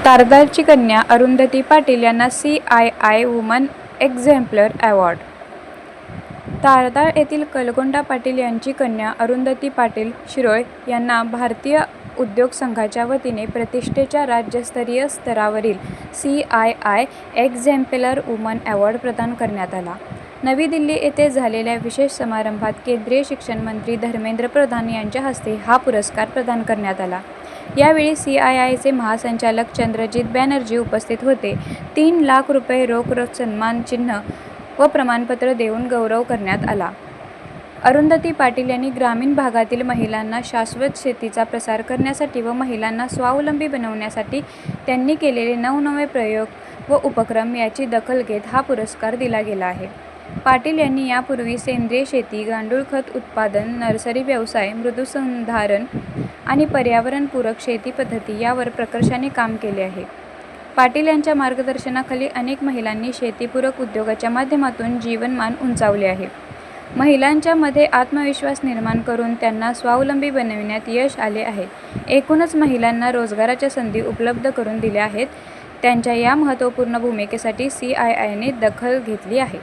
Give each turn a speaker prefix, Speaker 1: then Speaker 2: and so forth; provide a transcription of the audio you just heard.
Speaker 1: तारदाळची कन्या अरुंधती पाटील यांना CII woman एक्झेम्पलर award. Tardal येथील कलगोंडा पाटील यांची कन्या अरुंधती पाटील शिरोळ यांना भारतीय उद्योग संघाच्या वतीने प्रतिष्ठेच्या राज्यस्तरीय स्तरावरील CII एक्झेम्पलर वुमन अवॉर्ड प्रदान करण्यात आला. नवी दिल्ली येथे झालेल्या विशेष समारंभात केंद्रीय शिक्षण मंत्री धर्मेंद्र प्रधान यांच्या हस्ते हा पुरस्कार प्रदान करण्यात आला. यावेळी CIIचे महासंचालक चंद्रजीत बॅनर्जी उपस्थित होते. 3 लाख रुपये रोख सन्मानचिन्ह व प्रमाणपत्र देऊन गौरव करण्यात आला. अरुंधती पाटील यांनी ग्रामीण भागातील महिलांना शाश्वत शेतीचा प्रसार करण्यासाठी व महिलांना स्वावलंबी बनवण्यासाठी त्यांनी केलेले नवनवे प्रयोग व उपक्रम याची दखल घेत हा पुरस्कार दिला गेला आहे. पाटील यांनी यापूर्वी सेंद्रिय शेती, गांडूळ खत उत्पादन, नर्सरी व्यवसाय, मृदूसंधारण आणि पर्यावरणपूरक शेती पद्धती यावर प्रकर्षाने काम केले आहे. पाटील यांच्या मार्गदर्शनाखाली अनेक महिलांनी शेतीपूरक उद्योगाच्या माध्यमातून जीवनमान उंचावले आहे. महिलांच्या मध्ये आत्मविश्वास निर्माण करून त्यांना स्वावलंबी बनविण्यात यश आले आहे. एकूणच महिलांना रोजगाराच्या संधी उपलब्ध करून दिल्या आहेत. त्यांच्या या महत्त्वपूर्ण भूमिकेसाठी CIIने दखल घेतली आहे.